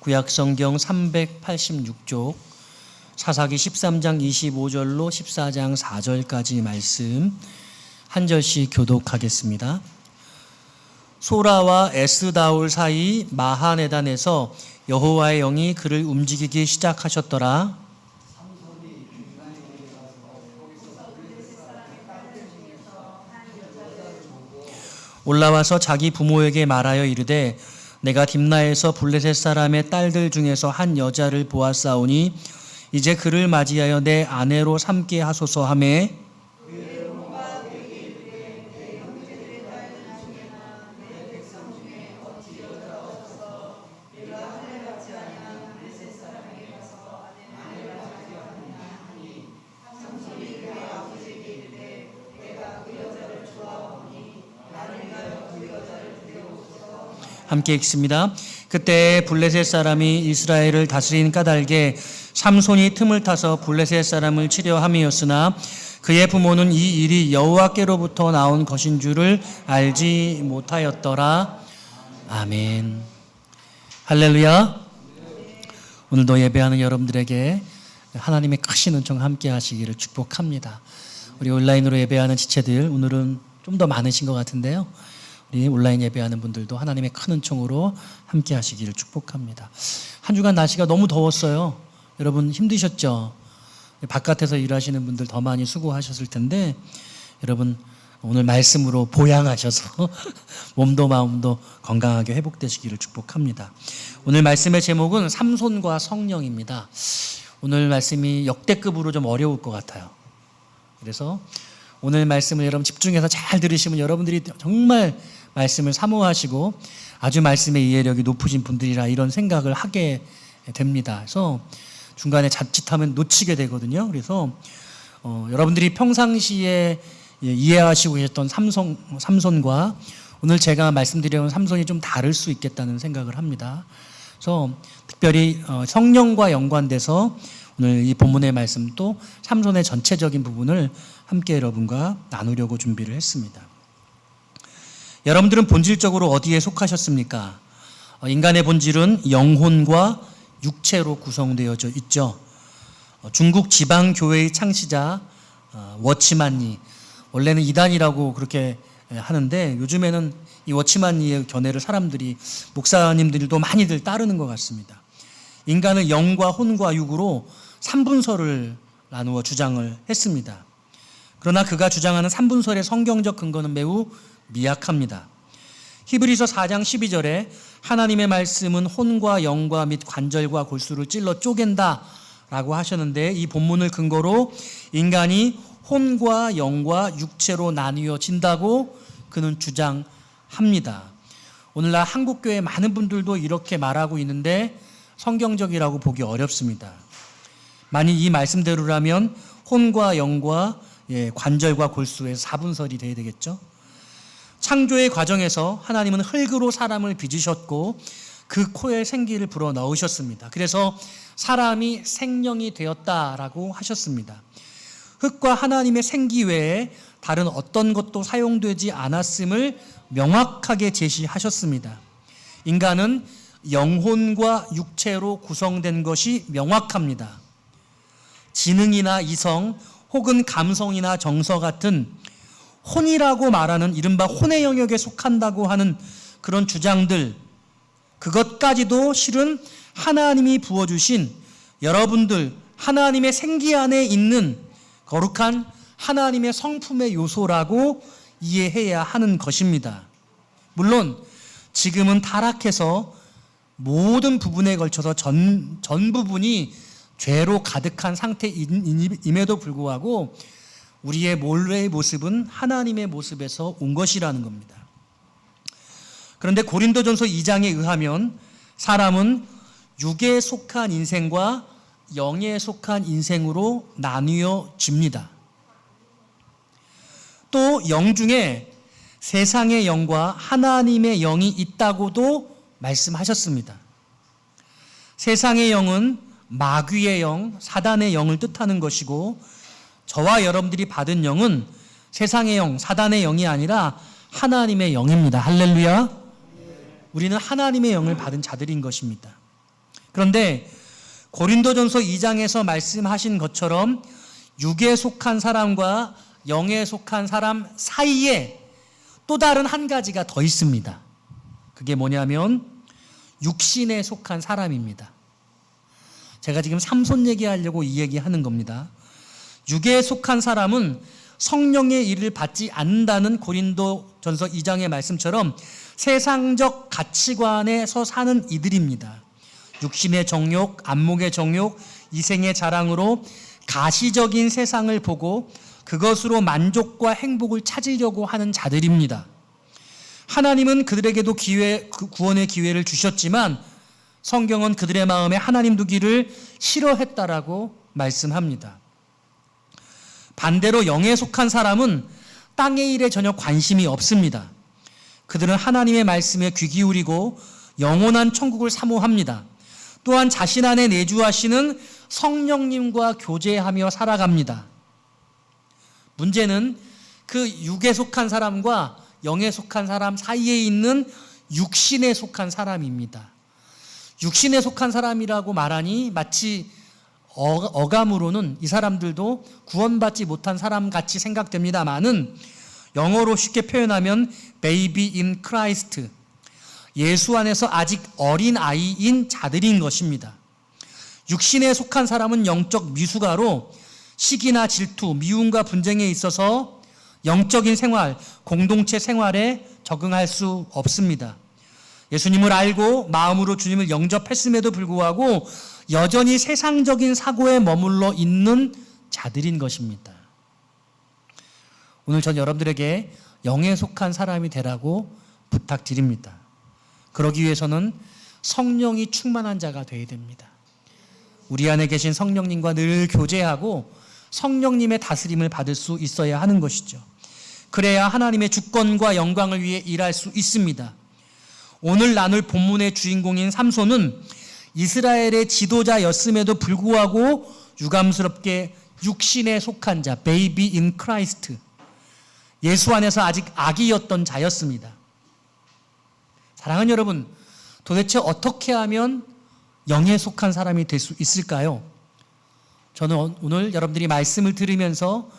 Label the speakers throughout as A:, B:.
A: 구약성경 386쪽 사사기 13장 25절로 14장 4절까지 말씀 한 절씩 교독하겠습니다. 소라와 에스다올 사이 마하네단에서 여호와의 영이 그를 움직이기 시작하셨더라. 올라와서 자기 부모에게 말하여 이르되 내가 딥나에서 블레셋 사람의 딸들 중에서 한 여자를 보았사오니 이제 그를 맞이하여 내 아내로 삼게 하소서 하매 함께 읽습니다. 그때 블레셋 사람이 이스라엘을 다스린 까닭에 삼손이 틈을 타서 블레셋 사람을 치려 함이었으나 그의 부모는 이 일이 여호와께로부터 나온 것인 줄을 알지 못하였더라. 아멘. 할렐루야. 오늘도 예배하는 여러분들에게 하나님의 크신 은총 함께 하시기를 축복합니다. 우리 온라인으로 예배하는 지체들 오늘은 좀 더 많으신 것 같은데요. 우리 온라인 예배하는 분들도 하나님의 큰 은총으로 함께 하시기를 축복합니다. 한 주간 날씨가 너무 더웠어요. 여러분 힘드셨죠? 바깥에서 일하시는 분들 더 많이 수고하셨을 텐데 여러분 오늘 말씀으로 보양하셔서 몸도 마음도 건강하게 회복되시기를 축복합니다. 오늘 말씀의 제목은 삼손과 성령입니다. 오늘 말씀이 역대급으로 좀 어려울 것 같아요. 그래서 오늘 말씀을 여러분 집중해서 잘 들으시면 여러분들이 정말 말씀을 사모하시고 아주 말씀의 이해력이 높으신 분들이라 이런 생각을 하게 됩니다. 그래서 중간에 자칫하면 놓치게 되거든요. 그래서 여러분들이 평상시에 이해하시고 계셨던 삼손과 오늘 제가 말씀드려온 삼손이 좀 다를 수 있겠다는 생각을 합니다. 그래서 특별히 성령과 연관돼서 오늘 이 본문의 말씀 또 삼손의 전체적인 부분을 함께 여러분과 나누려고 준비를 했습니다. 여러분들은 본질적으로 어디에 속하셨습니까? 인간의 본질은 영혼과 육체로 구성되어져 있죠. 중국 지방교회의 창시자 워치만니, 원래는 이단이라고 그렇게 하는데 요즘에는 이 워치만니의 견해를 사람들이 목사님들도 많이들 따르는 것 같습니다. 인간을 영과 혼과 육으로 3분설을 나누어 주장을 했습니다. 그러나 그가 주장하는 3분설의 성경적 근거는 매우 미약합니다. 히브리서 4장 12절에 하나님의 말씀은 혼과 영과 및 관절과 골수를 찔러 쪼갠다 라고 하셨는데 이 본문을 근거로 인간이 혼과 영과 육체로 나뉘어진다고 그는 주장합니다. 오늘날 한국교회 많은 분들도 이렇게 말하고 있는데 성경적이라고 보기 어렵습니다. 만약 이 말씀대로라면 혼과 영과 관절과 골수의 4분설이 돼야 되겠죠. 창조의 과정에서 하나님은 흙으로 사람을 빚으셨고 그 코에 생기를 불어 넣으셨습니다. 그래서 사람이 생명이 되었다라고 하셨습니다. 흙과 하나님의 생기 외에 다른 어떤 것도 사용되지 않았음을 명확하게 제시하셨습니다. 인간은 영혼과 육체로 구성된 것이 명확합니다. 지능이나 이성 혹은 감성이나 정서 같은 혼이라고 말하는 이른바 혼의 영역에 속한다고 하는 그런 주장들, 그것까지도 실은 하나님이 부어주신 여러분들 하나님의 생기 안에 있는 거룩한 하나님의 성품의 요소라고 이해해야 하는 것입니다. 물론 지금은 타락해서 모든 부분에 걸쳐서 전 부분이 죄로 가득한 상태임에도 불구하고 우리의 본래의 모습은 하나님의 모습에서 온 것이라는 겁니다. 그런데 고린도전서 2장에 의하면 사람은 육에 속한 인생과 영에 속한 인생으로 나뉘어집니다. 또 영 중에 세상의 영과 하나님의 영이 있다고도 말씀하셨습니다. 세상의 영은 마귀의 영, 사단의 영을 뜻하는 것이고 저와 여러분들이 받은 영은 세상의 영, 사단의 영이 아니라 하나님의 영입니다. 할렐루야. 우리는 하나님의 영을 받은 자들인 것입니다. 그런데 고린도전서 2장에서 말씀하신 것처럼 육에 속한 사람과 영에 속한 사람 사이에 또 다른 한 가지가 더 있습니다. 그게 뭐냐면 육신에 속한 사람입니다. 제가 지금 삼손 얘기하려고 이 얘기하는 겁니다. 육에 속한 사람은 성령의 일을 받지 않는다는 고린도전서 2장의 말씀처럼 세상적 가치관에서 사는 이들입니다. 육신의 정욕, 안목의 정욕, 이생의 자랑으로 가시적인 세상을 보고 그것으로 만족과 행복을 찾으려고 하는 자들입니다. 하나님은 그들에게도 구원의 기회를 주셨지만 성경은 그들의 마음에 하나님 두기를 싫어했다라고 말씀합니다. 반대로 영에 속한 사람은 땅의 일에 전혀 관심이 없습니다. 그들은 하나님의 말씀에 귀 기울이고 영원한 천국을 사모합니다. 또한 자신 안에 내주하시는 성령님과 교제하며 살아갑니다. 문제는 그 육에 속한 사람과 영에 속한 사람 사이에 있는 육신에 속한 사람입니다. 육신에 속한 사람이라고 말하니 마치 어감으로는 이 사람들도 구원받지 못한 사람 같이 생각됩니다만은 영어로 쉽게 표현하면 baby in Christ, 예수 안에서 아직 어린 아이인 자들인 것입니다. 육신에 속한 사람은 영적 미숙아로 시기나 질투, 미움과 분쟁에 있어서 영적인 생활, 공동체 생활에 적응할 수 없습니다. 예수님을 알고 마음으로 주님을 영접했음에도 불구하고 여전히 세상적인 사고에 머물러 있는 자들인 것입니다. 오늘 전 여러분들에게 영에 속한 사람이 되라고 부탁드립니다. 그러기 위해서는 성령이 충만한 자가 되어야 됩니다. 우리 안에 계신 성령님과 늘 교제하고 성령님의 다스림을 받을 수 있어야 하는 것이죠. 그래야 하나님의 주권과 영광을 위해 일할 수 있습니다. 오늘 나눌 본문의 주인공인 삼손은 이스라엘의 지도자였음에도 불구하고 유감스럽게 육신에 속한 자, baby in Christ, 예수 안에서 아직 아기였던 자였습니다. 사랑하는 여러분, 도대체 어떻게 하면 영에 속한 사람이 될 수 있을까요? 저는 오늘 여러분들이 말씀을 들으면서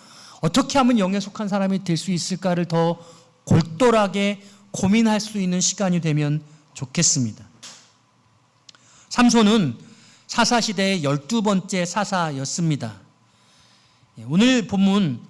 A: 어떻게 하면 영에 속한 사람이 될 수 있을까를 더 골똘하게 고민할 수 있는 시간이 되면 좋겠습니다. 삼손은 사사시대의 12번째 사사였습니다. 오늘 본문에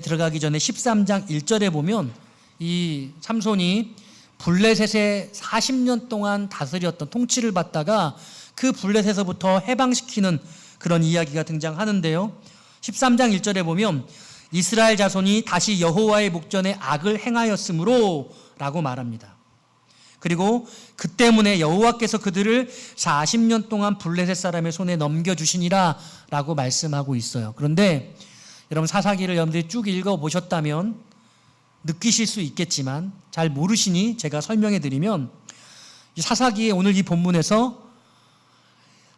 A: 들어가기 전에 13장 1절에 보면 이 삼손이 블레셋에 40년 동안 다스렸던 통치를 받다가 그 블레셋에서부터 해방시키는 그런 이야기가 등장하는데요. 13장 1절에 보면 이스라엘 자손이 다시 여호와의 목전에 악을 행하였으므로 라고 말합니다. 그리고 그 때문에 여호와께서 그들을 40년 동안 블레셋 사람의 손에 넘겨주시니라 라고 말씀하고 있어요. 그런데 여러분 사사기를 여러분들이 쭉 읽어보셨다면 느끼실 수 있겠지만 잘 모르시니 제가 설명해 드리면 사사기의 오늘 이 본문에서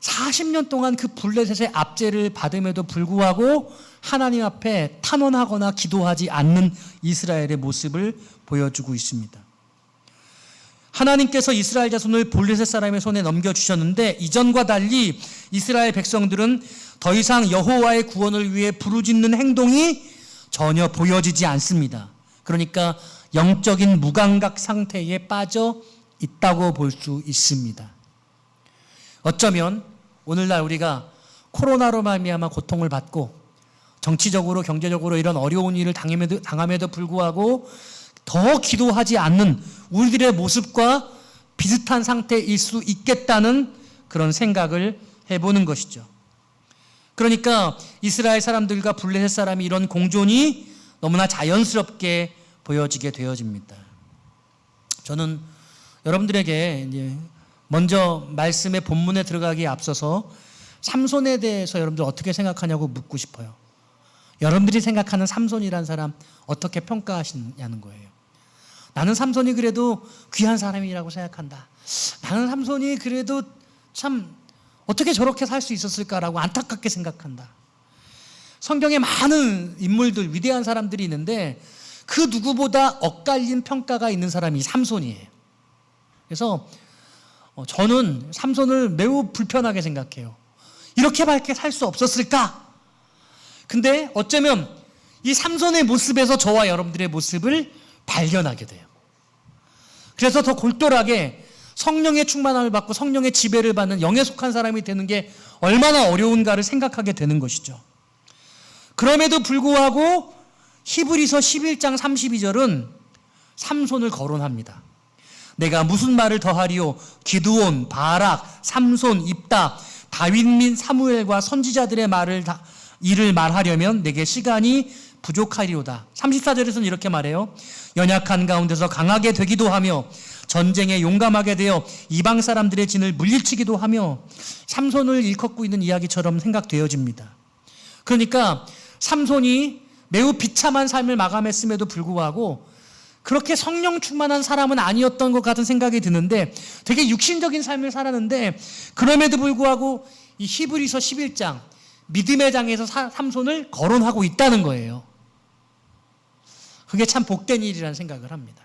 A: 40년 동안 그 블레셋의 압제를 받음에도 불구하고 하나님 앞에 탄원하거나 기도하지 않는 이스라엘의 모습을 보여주고 있습니다. 하나님께서 이스라엘 자손을 블레셋 사람의 손에 넘겨주셨는데 이전과 달리 이스라엘 백성들은 더 이상 여호와의 구원을 위해 부르짖는 행동이 전혀 보여지지 않습니다. 그러니까 영적인 무감각 상태에 빠져 있다고 볼 수 있습니다. 어쩌면 오늘날 우리가 코로나로 말미암아 고통을 받고 정치적으로 경제적으로 이런 어려운 일을 당함에도 불구하고 더 기도하지 않는 우리들의 모습과 비슷한 상태일 수 있겠다는 그런 생각을 해보는 것이죠. 그러니까 이스라엘 사람들과 블레셋 사람이 이런 공존이 너무나 자연스럽게 보여지게 되어집니다. 저는 여러분들에게 이제 먼저 말씀의 본문에 들어가기에 앞서서 삼손에 대해서 여러분들 어떻게 생각하냐고 묻고 싶어요. 여러분들이 생각하는 삼손이란 사람 어떻게 평가하시냐는 거예요. 나는 삼손이 그래도 귀한 사람이라고 생각한다. 나는 삼손이 그래도 참 어떻게 저렇게 살 수 있었을까라고 안타깝게 생각한다. 성경에 많은 인물들, 위대한 사람들이 있는데 그 누구보다 엇갈린 평가가 있는 사람이 삼손이에요. 그래서 저는 삼손을 매우 불편하게 생각해요. 이렇게밖에 살 수 없었을까? 근데 어쩌면 이 삼손의 모습에서 저와 여러분들의 모습을 발견하게 돼요. 그래서 더 골똘하게 성령의 충만함을 받고 성령의 지배를 받는 영에 속한 사람이 되는 게 얼마나 어려운가를 생각하게 되는 것이죠. 그럼에도 불구하고 히브리서 11장 32절은 삼손을 거론합니다. 내가 무슨 말을 더하리요? 기드온, 바락, 삼손, 입다, 다윗 및 사무엘과 선지자들의 일을 말하려면 내게 시간이 부족하리로다. 34절에서는 이렇게 말해요. 연약한 가운데서 강하게 되기도 하며 전쟁에 용감하게 되어 이방 사람들의 진을 물리치기도 하며 삼손을 일컫고 있는 이야기처럼 생각되어집니다. 그러니까 삼손이 매우 비참한 삶을 마감했음에도 불구하고 그렇게 성령 충만한 사람은 아니었던 것 같은 생각이 드는데 되게 육신적인 삶을 살았는데 그럼에도 불구하고 이 히브리서 11장 믿음의 장에서 삼손을 거론하고 있다는 거예요. 그게 참 복된 일이라는 생각을 합니다.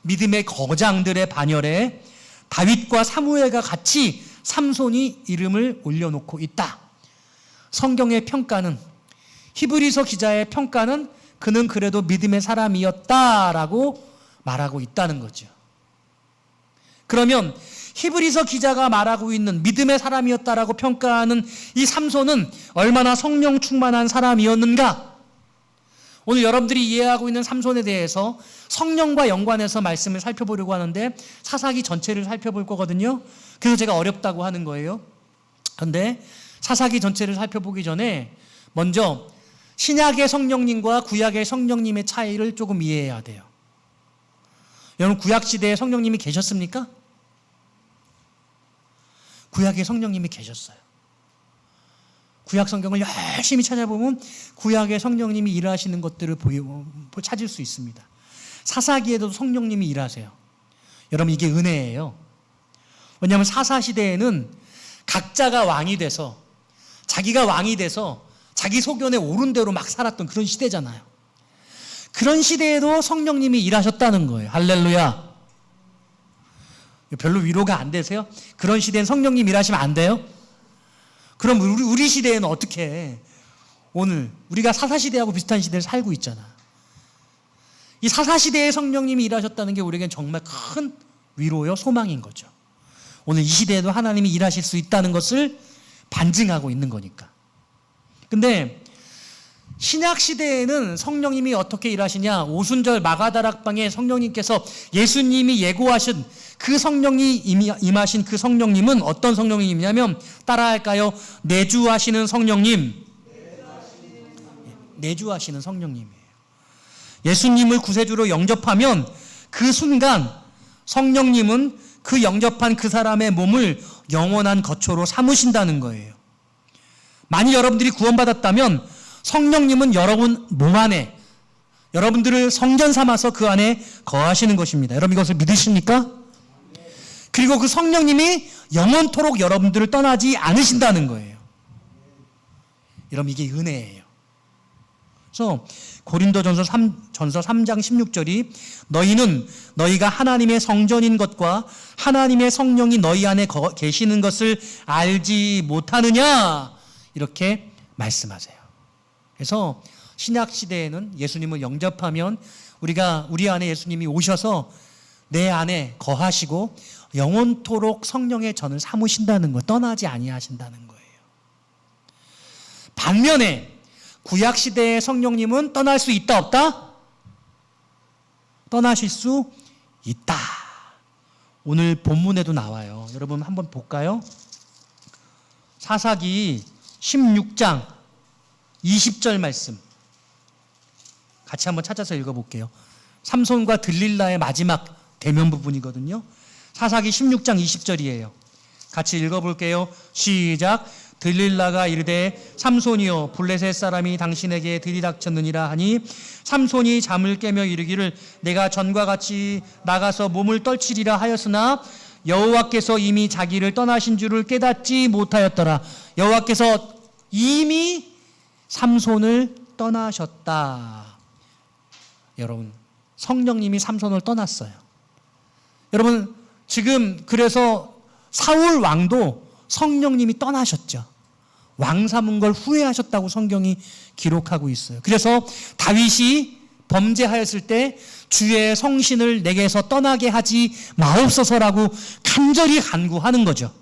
A: 믿음의 거장들의 반열에 다윗과 사무엘과 같이 삼손이 이름을 올려놓고 있다. 성경의 평가는, 히브리서 기자의 평가는 그는 그래도 믿음의 사람이었다라고 말하고 있다는 거죠. 그러면 히브리서 기자가 말하고 있는 믿음의 사람이었다라고 평가하는 이 삼손은 얼마나 성령 충만한 사람이었는가? 오늘 여러분들이 이해하고 있는 삼손에 대해서 성령과 연관해서 말씀을 살펴보려고 하는데 사사기 전체를 살펴볼 거거든요. 그래서 제가 어렵다고 하는 거예요. 그런데 사사기 전체를 살펴보기 전에 먼저 신약의 성령님과 구약의 성령님의 차이를 조금 이해해야 돼요. 여러분 구약시대에 성령님이 계셨습니까? 구약의 성령님이 계셨어요. 구약 성경을 열심히 찾아보면 구약의 성령님이 일하시는 것들을 찾을 수 있습니다. 사사기에도 성령님이 일하세요. 여러분 이게 은혜예요. 왜냐하면 사사시대에는 각자가 왕이 돼서 자기가 왕이 돼서 자기 소견에 옳은 대로 막 살았던 그런 시대잖아요. 그런 시대에도 성령님이 일하셨다는 거예요. 할렐루야. 별로 위로가 안 되세요? 그런 시대엔 성령님 일하시면 안 돼요? 그럼 우리 시대에는 어떻게 해? 오늘 우리가 사사시대하고 비슷한 시대를 살고 있잖아. 이 사사시대에 성령님이 일하셨다는 게 우리에겐 정말 큰 위로요, 소망인 거죠. 오늘 이 시대에도 하나님이 일하실 수 있다는 것을 반증하고 있는 거니까. 근데 신약 시대에는 성령님이 어떻게 일하시냐? 오순절 마가다락방에 성령님께서 예수님이 예고하신 그 성령이 임하신 그 성령님은 어떤 성령님이냐면 따라할까요? 내주하시는 성령님. 내주하시는 성령님이에요. 예수님을 구세주로 영접하면 그 순간 성령님은 그 영접한 그 사람의 몸을 영원한 거처로 삼으신다는 거예요. 만일 여러분들이 구원받았다면 성령님은 여러분 몸 안에 여러분들을 성전 삼아서 그 안에 거하시는 것입니다. 여러분 이것을 믿으십니까? 그리고 그 성령님이 영원토록 여러분들을 떠나지 않으신다는 거예요. 여러분 이게 은혜예요. 그래서 고린도전서 3장 16절이 너희는 너희가 하나님의 성전인 것과 하나님의 성령이 너희 안에 계시는 것을 알지 못하느냐 이렇게 말씀하세요. 그래서 신약 시대에는 예수님을 영접하면 우리 안에 예수님이 오셔서 내 안에 거하시고 영원토록 성령의 전을 삼으신다는 거, 떠나지 아니하신다는 거예요. 반면에 구약 시대의 성령님은 떠날 수 있다 없다? 떠나실 수 있다. 오늘 본문에도 나와요. 여러분 한번 볼까요? 사사기 16장 20절 말씀 같이 한번 찾아서 읽어볼게요. 삼손과 들릴라의 마지막 대면 부분이거든요. 사사기 16장 20절이에요. 같이 읽어볼게요. 시작. 들릴라가 이르되 삼손이여 블레셋 사람이 당신에게 들이닥쳤느니라 하니 삼손이 잠을 깨며 이르기를 내가 전과 같이 나가서 몸을 떨치리라 하였으나 여호와께서 이미 자기를 떠나신 줄을 깨닫지 못하였더라. 여호와께서 이미 삼손을 떠나셨다. 여러분 성령님이 삼손을 떠났어요. 여러분 지금 그래서 사울 왕도 성령님이 떠나셨죠. 왕 삼은 걸 후회하셨다고 성경이 기록하고 있어요. 그래서 다윗이 범죄하였을 때 주의 성신을 내게서 떠나게 하지 마옵소서라고 간절히 간구하는 거죠.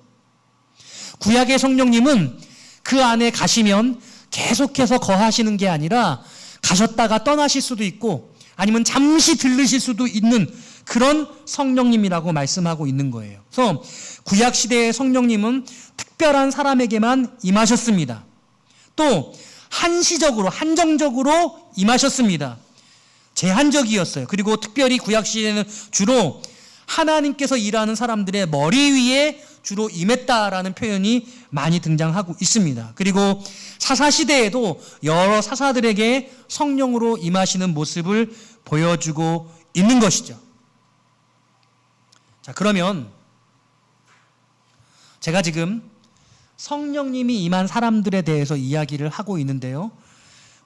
A: 구약의 성령님은 그 안에 가시면 계속해서 거하시는 게 아니라 가셨다가 떠나실 수도 있고 아니면 잠시 들르실 수도 있는 그런 성령님이라고 말씀하고 있는 거예요. 그래서 구약시대의 성령님은 특별한 사람에게만 임하셨습니다. 또 한시적으로 한정적으로 임하셨습니다. 제한적이었어요. 그리고 특별히 구약시대는 주로 하나님께서 일하는 사람들의 머리 위에 주로 임했다라는 표현이 많이 등장하고 있습니다. 그리고 사사시대에도 여러 사사들에게 성령으로 임하시는 모습을 보여주고 있는 것이죠. 자, 그러면 제가 지금 성령님이 임한 사람들에 대해서 이야기를 하고 있는데요.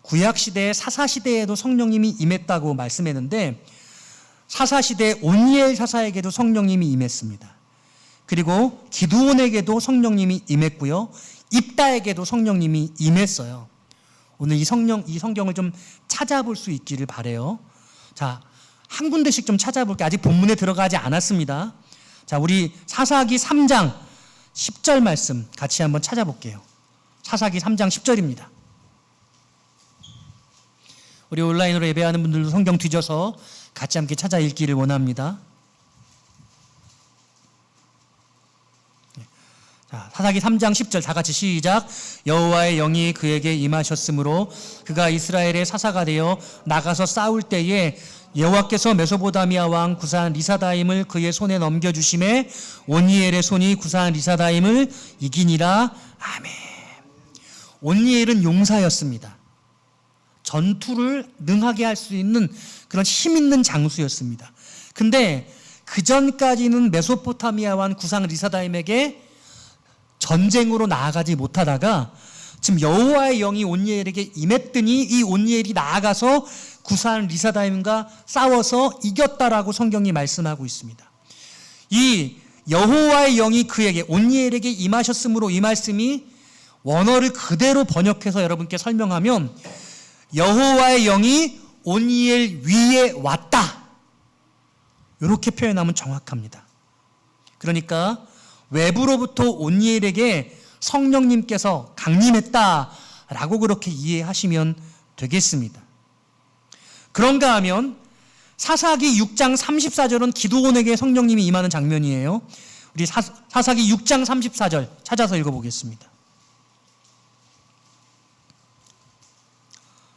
A: 구약시대, 사사시대에도 성령님이 임했다고 말씀했는데 사사시대 온니엘 사사에게도 성령님이 임했습니다. 그리고 기드온에게도 성령님이 임했고요. 입다에게도 성령님이 임했어요. 오늘 이 성경을 좀 찾아볼 수 있기를 바라요. 자, 한 군데씩 좀 찾아볼게요. 아직 본문에 들어가지 않았습니다. 자, 우리 사사기 3장 10절 말씀 같이 한번 찾아볼게요. 사사기 3장 10절입니다. 우리 온라인으로 예배하는 분들도 성경 뒤져서 같이 함께 찾아 읽기를 원합니다. 자, 사사기 3장 10절 다 같이 시작. 여호와의 영이 그에게 임하셨으므로 그가 이스라엘의 사사가 되어 나가서 싸울 때에 여호와께서 메소포타미아 왕 구산 리사다임을 그의 손에 넘겨주심에 온니엘의 손이 구산 리사다임을 이기니라. 아멘. 온니엘은 용사였습니다. 전투를 능하게 할 수 있는 그런 힘 있는 장수였습니다. 근데 그 전까지는 메소포타미아 왕 구산 리사다임에게 전쟁으로 나아가지 못하다가 지금 여호와의 영이 온니엘에게 임했더니 이 온니엘이 나아가서 구산 리사다임과 싸워서 이겼다라고 성경이 말씀하고 있습니다. 이 여호와의 영이 그에게 온니엘에게 임하셨으므로 이 말씀이 원어를 그대로 번역해서 여러분께 설명하면 여호와의 영이 온니엘 위에 왔다. 이렇게 표현하면 정확합니다. 그러니까 외부로부터 온니엘에게 성령님께서 강림했다라고 그렇게 이해하시면 되겠습니다. 그런가 하면 사사기 6장 34절은 기드온에게 성령님이 임하는 장면이에요. 우리 사사기 6장 34절 찾아서 읽어보겠습니다.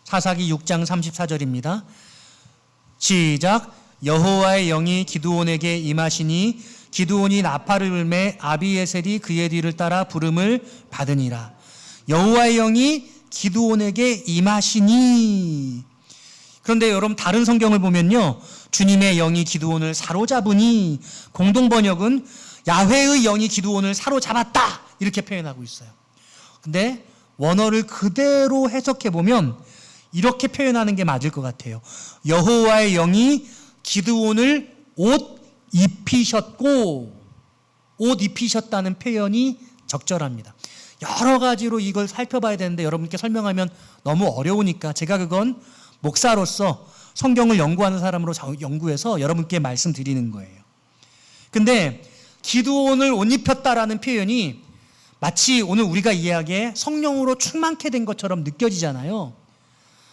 A: 사사기 6장 34절입니다. 시작. 여호와의 영이 기드온에게 임하시니 기드온이 나팔을 불매 아비에셀이 그의 뒤를 따라 부름을 받으니라. 여호와의 영이 기드온에게 임하시니. 그런데 여러분 다른 성경을 보면요, 주님의 영이 기드온을 사로잡으니, 공동 번역은 야훼의 영이 기드온을 사로잡았다 이렇게 표현하고 있어요. 근데 원어를 그대로 해석해 보면 이렇게 표현하는 게 맞을 것 같아요. 여호와의 영이 기드온을 옷 입히셨다는 표현이 적절합니다. 여러 가지로 이걸 살펴봐야 되는데 여러분께 설명하면 너무 어려우니까 제가 그건 목사로서 성경을 연구하는 사람으로 연구해서 여러분께 말씀드리는 거예요. 근데 기드온을 옷 입혔다라는 표현이 마치 오늘 우리가 이야기해 성령으로 충만케 된 것처럼 느껴지잖아요.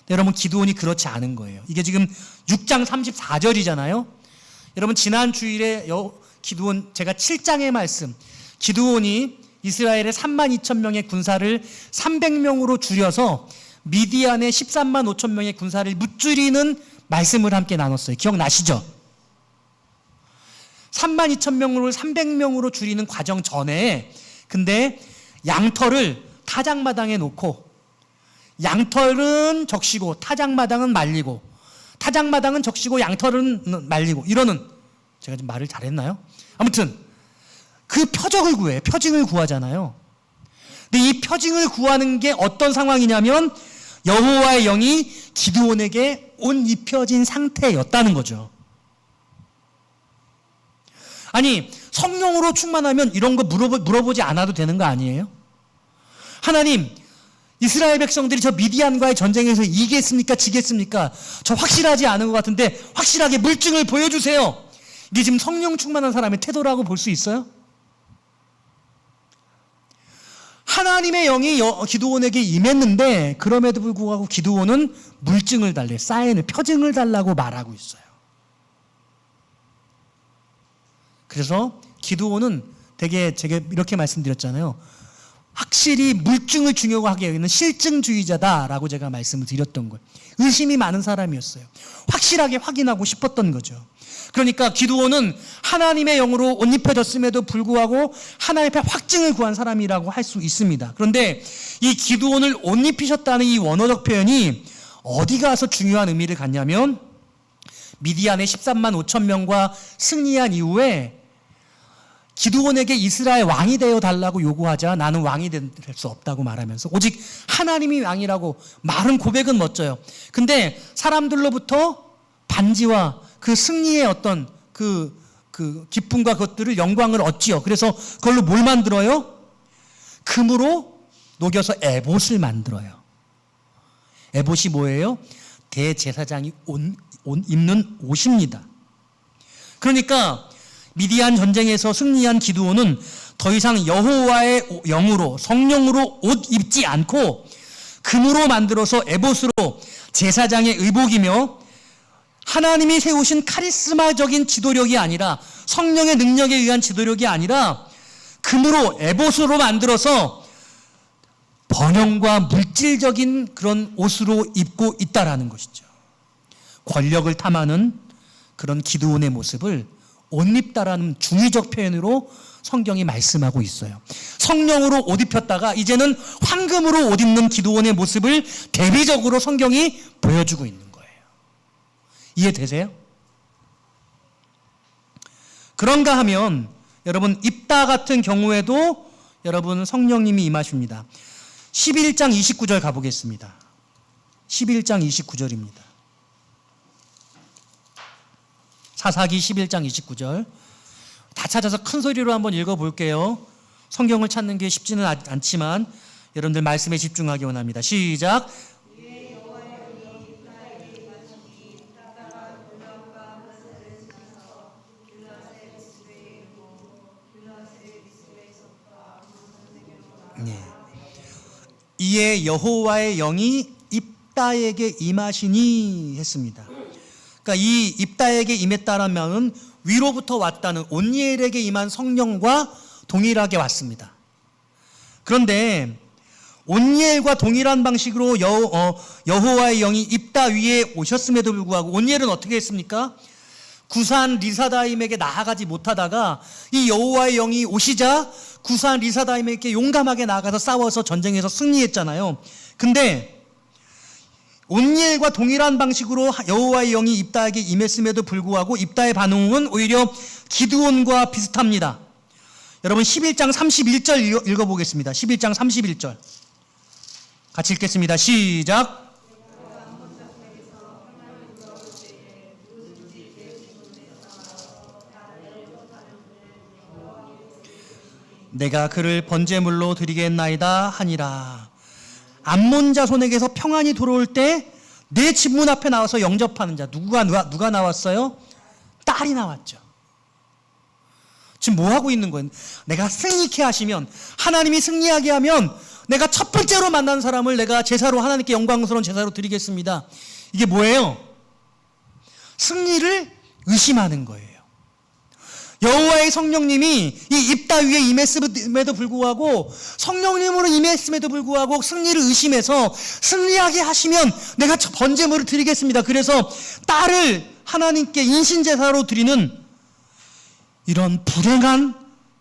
A: 여러분 기드온이 그렇지 않은 거예요. 이게 지금 6장 34절이잖아요. 여러분 지난 주일에 기드온 제가 7장의 말씀, 기드온이 이스라엘의 3만 2천 명의 군사를 300명으로 줄여서 미디안의 13만 5천 명의 군사를 무찌르는 말씀을 함께 나눴어요. 기억나시죠? 3만 2천 명으로 300명으로 줄이는 과정 전에 근데 양털을 타작마당에 놓고 양털은 적시고 타작마당은 말리고 타작마당은 적시고 양털은 말리고 이러는, 제가 좀 말을 잘했나요? 아무튼 그 표징을 구하잖아요. 근데 이 표징을 구하는 게 어떤 상황이냐면 여호와의 영이 기드온에게 옷 입혀진 상태였다는 거죠. 아니, 성령으로 충만하면 이런 거 물어보지 않아도 되는 거 아니에요? 하나님, 이스라엘 백성들이 저 미디안과의 전쟁에서 이기겠습니까? 지겠습니까? 저 확실하지 않은 것 같은데 확실하게 물증을 보여주세요. 이게 지금 성령 충만한 사람의 태도라고 볼 수 있어요? 하나님의 영이 기드온에게 임했는데 그럼에도 불구하고 기드온은 물증을 달래, 사인을, 표징을 달라고 말하고 있어요. 그래서 기드온은 되게 제가 이렇게 말씀드렸잖아요. 확실히 물증을 중요하게 여기는 실증주의자다라고 제가 말씀을 드렸던 거예요. 의심이 많은 사람이었어요. 확실하게 확인하고 싶었던 거죠. 그러니까 기드온은 하나님의 영으로 옷 입혀졌음에도 불구하고 하나님 앞에 확증을 구한 사람이라고 할 수 있습니다. 그런데 이 기드온을 옷 입히셨다는 이 원어적 표현이 어디 가서 중요한 의미를 갖냐면 미디안의 13만 5천 명과 승리한 이후에 기드온에게 이스라엘 왕이 되어 달라고 요구하자 나는 왕이 될 수 없다고 말하면서 오직 하나님이 왕이라고 말은 고백은 멋져요. 근데 사람들로부터 반지와 그 승리의 어떤 그 기쁨과 그것들을 영광을 얻지요. 그래서 그걸로 뭘 만들어요? 금으로 녹여서 에봇을 만들어요. 에봇이 뭐예요? 대제사장이 입는 옷입니다. 그러니까 미디안 전쟁에서 승리한 기드온은 더 이상 여호와의 영으로 성령으로 옷 입지 않고 금으로 만들어서 에봇으로 제사장의 의복이며 하나님이 세우신 카리스마적인 지도력이 아니라 성령의 능력에 의한 지도력이 아니라 금으로 에봇으로 만들어서 번영과 물질적인 그런 옷으로 입고 있다라는 것이죠. 권력을 탐하는 그런 기드온의 모습을 옷 입다라는 중의적 표현으로 성경이 말씀하고 있어요. 성령으로 옷 입혔다가 이제는 황금으로 옷 입는 기드온의 모습을 대비적으로 성경이 보여주고 있는 거예요. 이해되세요? 그런가 하면 여러분 입다 같은 경우에도 여러분 성령님이 임하십니다. 11장 29절 가보겠습니다. 11장 29절입니다. 사사기 11장 29절 다 찾아서 큰 소리로 한번 읽어볼게요. 성경을 찾는 게 쉽지는 않지만 여러분들 말씀에 집중하기 원합니다. 시작. 네. 이에 여호와의 영이 입다에게 임하시니 했습니다. 그러니까 이 입다에게 임했다는 말은 위로부터 왔다는 온니엘에게 임한 성령과 동일하게 왔습니다. 그런데 온니엘과 동일한 방식으로 여호와의 영이 입다 위에 오셨음에도 불구하고 온니엘은 어떻게 했습니까? 구산 리사다임에게 나아가지 못하다가 이 여호와의 영이 오시자 구산 리사다임에게 용감하게 나아가서 싸워서 전쟁에서 승리했잖아요. 근데 온니엘과 동일한 방식으로 여호와의 영이 입다에게 임했음에도 불구하고 입다의 반응은 오히려 기드온과 비슷합니다. 여러분 11장 31절 읽어보겠습니다. 11장 31절 같이 읽겠습니다. 시작. 내가 그를 번제물로 드리겠나이다 하니라. 암몬 자손에게서 평안이 들어올 때 내 집 문 앞에 나와서 영접하는 자 누가 나왔어요? 딸이 나왔죠. 지금 뭐 하고 있는 거예요? 내가 승리케 하시면 하나님이 승리하게 하면 내가 첫 번째로 만난 사람을 내가 제사로 하나님께 영광스러운 제사로 드리겠습니다. 이게 뭐예요? 승리를 의심하는 거예요. 여호와의 성령님이 이 입다 위에 임했음에도 불구하고 성령님으로 임했음에도 불구하고 승리를 의심해서 승리하게 하시면 내가 번제물을 드리겠습니다. 그래서 딸을 하나님께 인신제사로 드리는 이런 불행한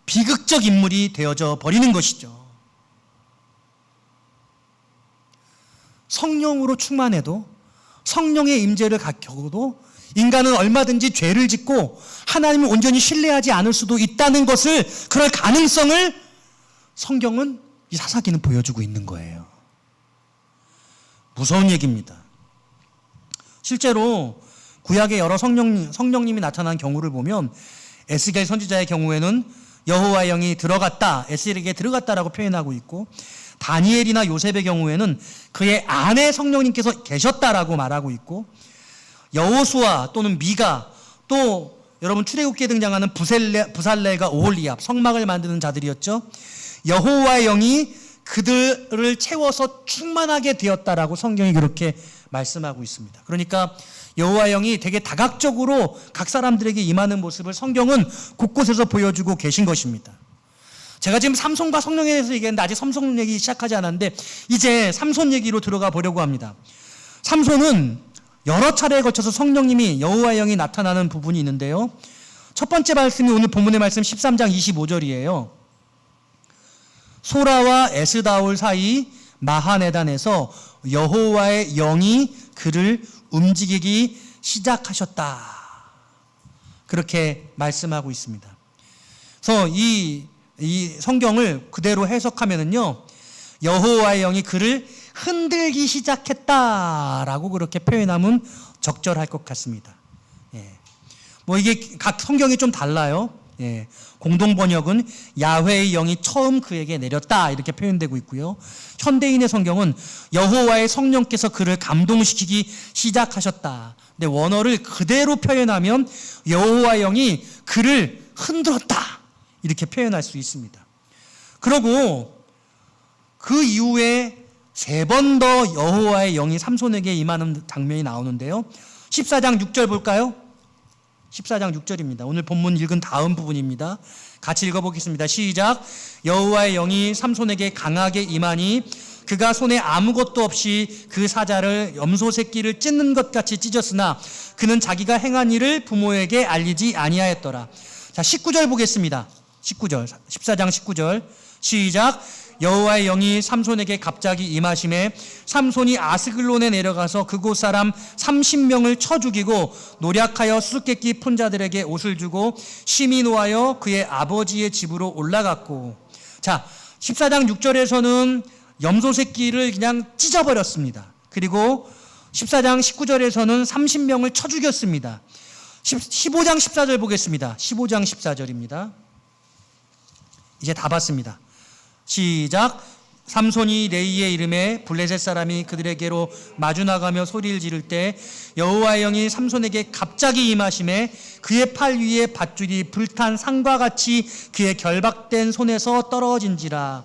A: 비극적 인물이 되어져 버리는 것이죠. 성령으로 충만해도 성령의 임재를 겪어도 인간은 얼마든지 죄를 짓고 하나님을 온전히 신뢰하지 않을 수도 있다는 것을, 그럴 가능성을 성경은, 이 사사기는 보여주고 있는 거예요. 무서운 얘기입니다. 실제로 구약의 여러 성령님이 나타난 경우를 보면 에스겔 선지자의 경우에는 여호와의 영이 들어갔다, 에스겔에게 들어갔다라고 표현하고 있고, 다니엘이나 요셉의 경우에는 그의 안에 성령님께서 계셨다라고 말하고 있고, 여호수아 또는 미가, 또 여러분 출애굽기에 등장하는 부살렐과 오홀리압, 성막을 만드는 자들이었죠. 여호와의 영이 그들을 채워서 충만하게 되었다라고 성경이 그렇게 말씀하고 있습니다. 그러니까 여호와의 영이 되게 다각적으로 각 사람들에게 임하는 모습을 성경은 곳곳에서 보여주고 계신 것입니다. 제가 지금 삼손과 성령에 대해서 얘기했는데 아직 삼손 얘기 시작하지 않았는데 이제 삼손 얘기로 들어가 보려고 합니다. 삼손은 여러 차례에 걸쳐서 성령님이, 여호와의 영이 나타나는 부분이 있는데요. 첫 번째 말씀이 오늘 본문의 말씀 13장 25절이에요. 소라와 에스다올 사이 마하네단에서 여호와의 영이 그를 움직이기 시작하셨다. 그렇게 말씀하고 있습니다. 그래서 이 성경을 그대로 해석하면은요, 여호와의 영이 그를 흔들기 시작했다라고 그렇게 표현하면 적절할 것 같습니다. 뭐 이게 각 성경이 좀 달라요. 공동 번역은 야훼의 영이 처음 그에게 내렸다 이렇게 표현되고 있고요. 현대인의 성경은 여호와의 성령께서 그를 감동시키기 시작하셨다. 근데 원어를 그대로 표현하면 여호와의 영이 그를 흔들었다 이렇게 표현할 수 있습니다. 그리고 그 이후에 3번 더 여호와의 영이 삼손에게 임하는 장면이 나오는데요. 14장 6절 볼까요? 14장 6절입니다. 오늘 본문 읽은 다음 부분입니다. 같이 읽어보겠습니다. 시작. 여호와의 영이 삼손에게 강하게 임하니 그가 손에 아무것도 없이 그 사자를 염소 새끼를 찢는 것 같이 찢었으나 그는 자기가 행한 일을 부모에게 알리지 아니하였더라. 자, 19절 보겠습니다. 19절, 14장 19절 시작. 여호와의 영이 삼손에게 갑자기 임하심에 삼손이 아스글론에 내려가서 그곳 사람 30명을 쳐 죽이고 노략하여 수수께끼 푼 자들에게 옷을 주고 심히 노하여 그의 아버지의 집으로 올라갔고. 자, 14장 6절에서는 염소 새끼를 그냥 찢어버렸습니다. 그리고 14장 19절에서는 30명을 쳐 죽였습니다. 15장 14절 보겠습니다. 15장 14절입니다. 이제 다 봤습니다. 시작. 삼손이 레이의 이름에 블레셋 사람이 그들에게로 마주 나가며 소리를 지를 때 여호와의 영이 삼손에게 갑자기 임하심에 그의 팔 위에 밧줄이 불탄 상과 같이 그의 결박된 손에서 떨어진지라.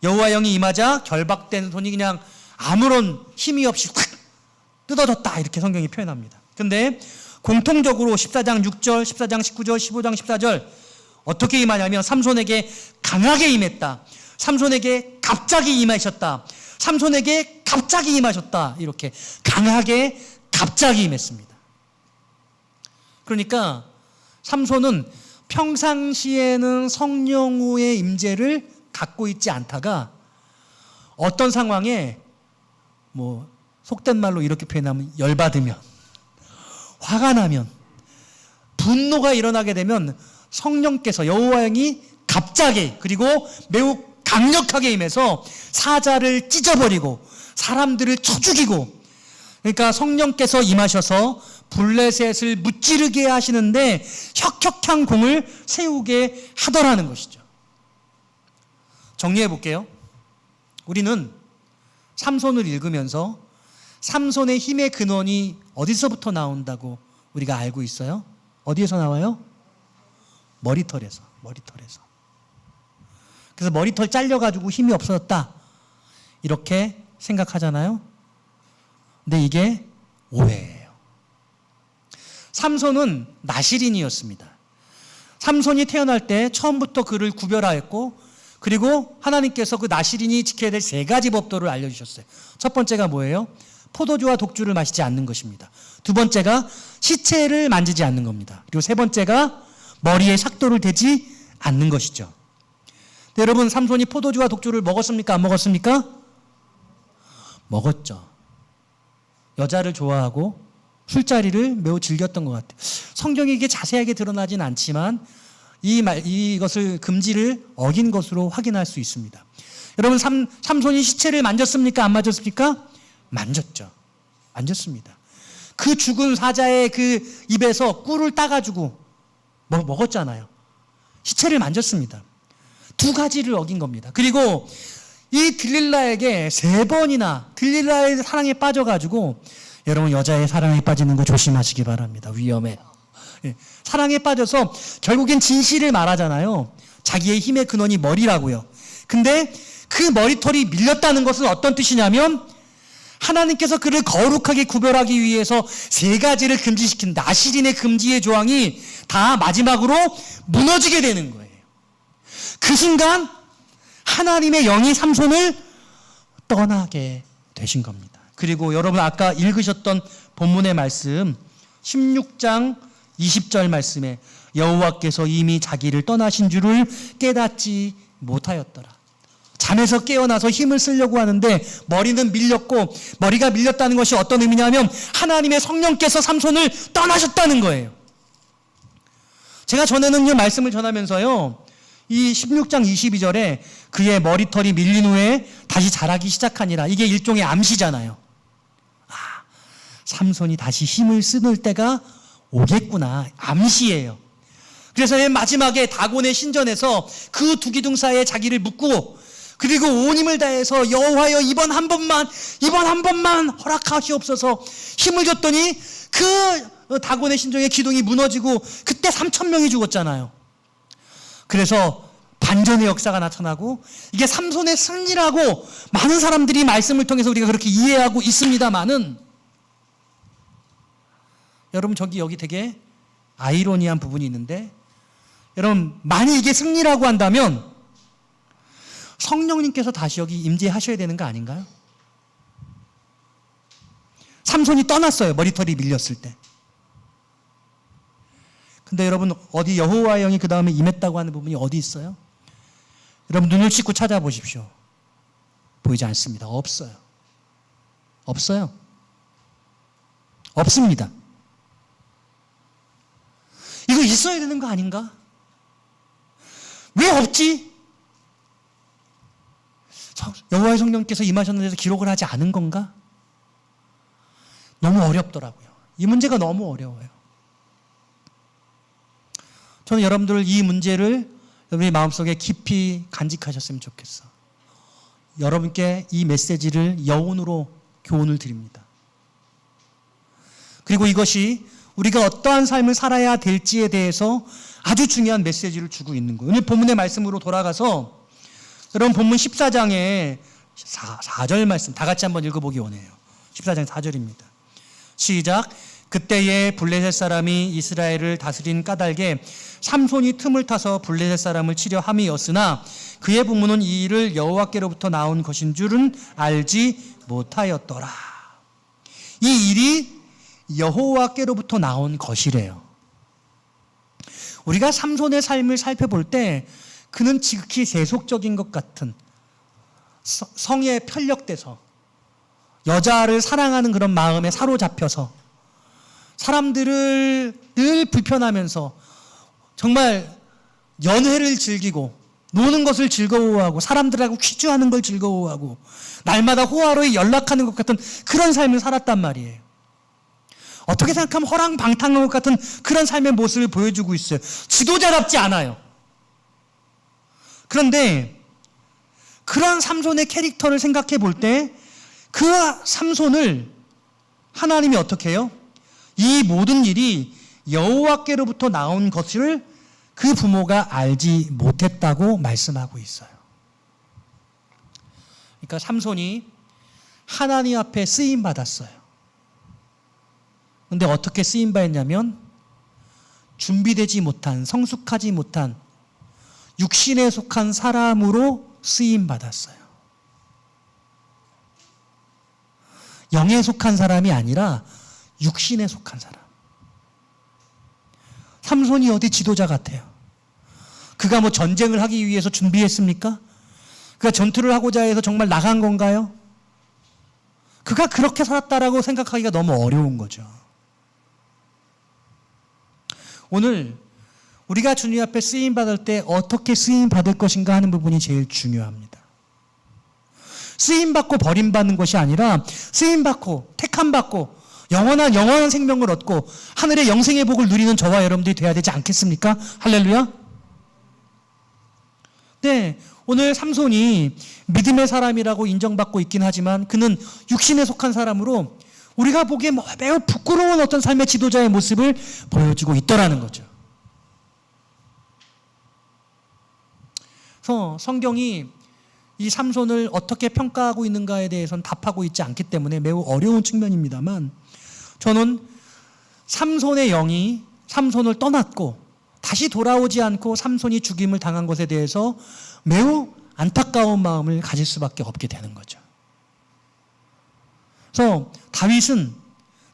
A: 여호와의 영이 임하자 결박된 손이 그냥 아무런 힘이 없이 확 뜯어졌다 이렇게 성경이 표현합니다. 근데 공통적으로 14장 6절, 14장 19절, 15장 14절 어떻게 임하냐면 삼손에게 강하게 임했다. 삼손에게 갑자기 임하셨다. 삼손에게 갑자기 임하셨다. 이렇게 강하게 갑자기 임했습니다. 그러니까 삼손은 평상시에는 성령의 임재를 갖고 있지 않다가 어떤 상황에 뭐 속된 말로 이렇게 표현하면 열받으면, 화가 나면, 분노가 일어나게 되면 성령께서, 여호와의 영이 갑자기 그리고 매우 강력하게 임해서 사자를 찢어버리고 사람들을 쳐 죽이고, 그러니까 성령께서 임하셔서 블레셋을 무찌르게 하시는데 혁혁한 공을 세우게 하더라는 것이죠. 정리해 볼게요. 우리는 삼손을 읽으면서 삼손의 힘의 근원이 어디서부터 나온다고 우리가 알고 있어요? 어디에서 나와요? 머리털에서. 그래서 머리털 잘려가지고 힘이 없어졌다 이렇게 생각하잖아요. 근데 이게 오해예요. 삼손은 나실인이었습니다. 삼손이 태어날 때 처음부터 그를 구별하였고, 그리고 하나님께서 그 나실인이 지켜야 될 3가지 법도를 알려주셨어요. 첫 번째가 뭐예요? 포도주와 독주를 마시지 않는 것입니다. 두 번째가 시체를 만지지 않는 겁니다. 그리고 세 번째가 머리에 삭도를 대지 않는 것이죠. 근데 여러분, 삼손이 포도주와 독주를 먹었습니까? 안 먹었습니까? 먹었죠. 여자를 좋아하고 술자리를 매우 즐겼던 것 같아요. 성경에 이게 자세하게 드러나진 않지만 이것을 금지를 어긴 것으로 확인할 수 있습니다. 여러분, 삼손이 시체를 만졌습니까? 안 만졌습니까? 만졌죠. 만졌습니다. 그 죽은 사자의 그 입에서 꿀을 따가지고 먹었잖아요. 시체를 만졌습니다. 두 가지를 어긴 겁니다. 그리고 이 들릴라에게 3번이나 들릴라의 사랑에 빠져가지고, 여러분 여자의 사랑에 빠지는 거 조심하시기 바랍니다. 위험해요. 사랑에 빠져서 결국엔 진실을 말하잖아요. 자기의 힘의 근원이 머리라고요. 근데 그 머리털이 밀렸다는 것은 어떤 뜻이냐면, 하나님께서 그를 거룩하게 구별하기 위해서 3가지를 금지시킨 나시린의 금지의 조항이 다 마지막으로 무너지게 되는 거예요. 그 순간 하나님의 영이 삼손을 떠나게 되신 겁니다. 그리고 여러분 아까 읽으셨던 본문의 말씀 16장 20절 말씀에 여호와께서 이미 자기를 떠나신 줄을 깨닫지 못하였더라. 잠에서 깨어나서 힘을 쓰려고 하는데 머리는 밀렸고, 머리가 밀렸다는 것이 어떤 의미냐면 하나님의 성령께서 삼손을 떠나셨다는 거예요. 제가 전에는요 말씀을 전하면서요 이 16장 22절에 그의 머리털이 밀린 후에 다시 자라기 시작하니라, 이게 일종의 암시잖아요. 삼손이 다시 힘을 쓰는 때가 오겠구나, 암시예요. 그래서 맨 마지막에 다곤의 신전에서 그 두 기둥 사이에 자기를 묶고, 그리고 온 힘을 다해서 여호와여 이번 한 번만 허락하시옵소서 힘을 줬더니 그 다곤의 신전의 기둥이 무너지고 그때 3,000명이 죽었잖아요. 그래서 반전의 역사가 나타나고 이게 삼손의 승리라고 많은 사람들이 말씀을 통해서 우리가 그렇게 이해하고 있습니다만은, 여러분 여기 되게 아이러니한 부분이 있는데, 여러분 만약 이게 승리라고 한다면 성령님께서 다시 여기 임재하셔야 되는 거 아닌가요? 삼손이 떠났어요. 머리털이 밀렸을 때. 근데 여러분 어디 여호와의 영이 그 다음에 임했다고 하는 부분이 어디 있어요? 여러분 눈을 씻고 찾아보십시오. 보이지 않습니다. 없어요. 없습니다. 이거 있어야 되는 거 아닌가? 왜 없지? 여호와의 성령께서 임하셨는데도 기록을 하지 않은 건가? 너무 어렵더라고요. 이 문제가 너무 어려워요. 저는 여러분들 이 문제를 여러분의 마음속에 깊이 간직하셨으면 좋겠어. 여러분께 이 메시지를 여운으로 교훈을 드립니다. 그리고 이것이 우리가 어떠한 삶을 살아야 될지에 대해서 아주 중요한 메시지를 주고 있는 거예요. 오늘 본문의 말씀으로 돌아가서 여러분 본문 14장에 4절 말씀 다 같이 한번 읽어보기 원해요. 14장 4절입니다. 시작. 그때에 블레셋 사람이 이스라엘을 다스린 까닭에 삼손이 틈을 타서 블레셋 사람을 치려 함이었으나 그의 부모는 이 일을 여호와께로부터 나온 것인 줄은 알지 못하였더라. 이 일이 여호와께로부터 나온 것이래요. 우리가 삼손의 삶을 살펴볼 때 그는 지극히 세속적인 것 같은, 성에 편력돼서 여자를 사랑하는 그런 마음에 사로잡혀서 사람들을 늘 불편하면서 정말 연회를 즐기고 노는 것을 즐거워하고 사람들하고 퀴즈하는 걸 즐거워하고 날마다 호화로이 연락하는 것 같은 그런 삶을 살았단 말이에요. 어떻게 생각하면 허랑방탕한 것 같은 그런 삶의 모습을 보여주고 있어요. 지도자답지 않아요. 그런데 그런 삼손의 캐릭터를 생각해 볼 때 그 삼손을 하나님이 어떻게 해요? 이 모든 일이 여호와께로부터 나온 것을 그 부모가 알지 못했다고 말씀하고 있어요. 그러니까 삼손이 하나님 앞에 쓰임 받았어요. 그런데 어떻게 쓰임 받았냐면 준비되지 못한, 성숙하지 못한 육신에 속한 사람으로 쓰임 받았어요. 영에 속한 사람이 아니라 육신에 속한 사람. 삼손이 어디 지도자 같아요? 그가 뭐 전쟁을 하기 위해서 준비했습니까? 그가 전투를 하고자 해서 정말 나간 건가요? 그가 그렇게 살았다라고 생각하기가 너무 어려운 거죠. 오늘 우리가 주님 앞에 쓰임 받을 때 어떻게 쓰임 받을 것인가 하는 부분이 제일 중요합니다. 쓰임 받고 버림받는 것이 아니라 쓰임 받고 택함 받고 영원한 생명을 얻고 하늘의 영생의 복을 누리는 저와 여러분들이 돼야 되지 않겠습니까? 할렐루야. 네, 오늘 삼손이 믿음의 사람이라고 인정받고 있긴 하지만 그는 육신에 속한 사람으로 우리가 보기에 매우 부끄러운 어떤 삶의 지도자의 모습을 보여주고 있더라는 거죠. 그래서 성경이 이 삼손을 어떻게 평가하고 있는가에 대해서는 답하고 있지 않기 때문에 매우 어려운 측면입니다만, 저는 삼손의 영이 삼손을 떠났고 다시 돌아오지 않고 삼손이 죽임을 당한 것에 대해서 매우 안타까운 마음을 가질 수밖에 없게 되는 거죠. 그래서 다윗은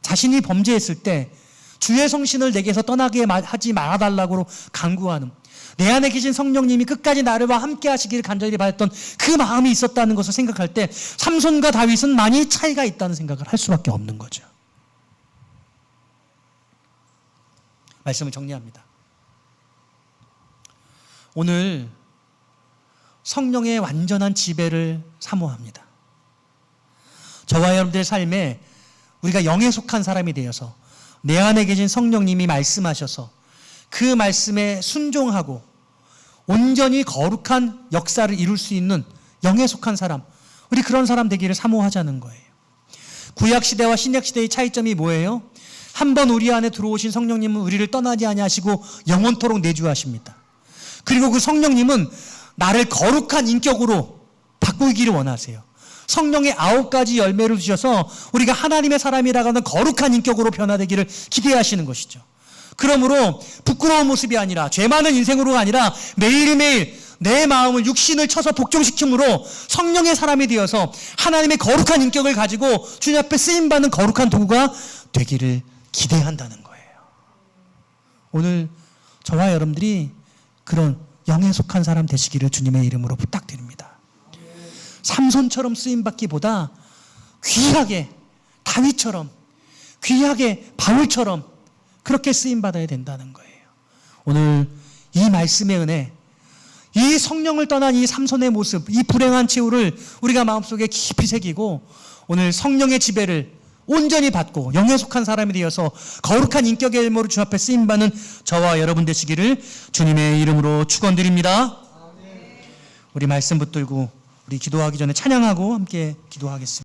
A: 자신이 범죄했을 때 주의 성신을 내게서 떠나게 하지 말아달라고 간구하는, 내 안에 계신 성령님이 끝까지 나를와 함께 하시기를 간절히 바랬던 그 마음이 있었다는 것을 생각할 때 삼손과 다윗은 많이 차이가 있다는 생각을 할 수밖에 없는 거죠. 말씀을 정리합니다. 오늘 성령의 완전한 지배를 사모합니다. 저와 여러분들의 삶에 우리가 영에 속한 사람이 되어서 내 안에 계신 성령님이 말씀하셔서 그 말씀에 순종하고 온전히 거룩한 역사를 이룰 수 있는 영에 속한 사람, 우리 그런 사람 되기를 사모하자는 거예요. 구약시대와 신약시대의 차이점이 뭐예요? 한번 우리 안에 들어오신 성령님은 우리를 떠나지 아니하시고 영원토록 내주하십니다. 그리고 그 성령님은 나를 거룩한 인격으로 바꾸기를 원하세요. 성령의 9가지 열매를 주셔서 우리가 하나님의 사람이라고 하는 거룩한 인격으로 변화되기를 기대하시는 것이죠. 그러므로 부끄러운 모습이 아니라, 죄 많은 인생으로가 아니라 매일매일 내 마음을, 육신을 쳐서 복종시킴으로 성령의 사람이 되어서 하나님의 거룩한 인격을 가지고 주님 앞에 쓰임받는 거룩한 도구가 되기를 기대한다는 거예요. 오늘 저와 여러분들이 그런 영에 속한 사람 되시기를 주님의 이름으로 부탁드립니다. 삼손처럼 쓰임받기보다 귀하게, 다윗처럼, 귀하게 바울처럼 그렇게 쓰임받아야 된다는 거예요. 오늘 이 말씀의 은혜, 이 성령을 떠난 이 삼손의 모습, 이 불행한 최후를 우리가 마음속에 깊이 새기고 오늘 성령의 지배를 온전히 받고 영에 속한 사람이 되어서 거룩한 인격의 일모로 주 앞에 쓰임받는 저와 여러분 되시기를 주님의 이름으로 축원드립니다. 우리 말씀 붙들고 우리 기도하기 전에 찬양하고 함께 기도하겠습니다.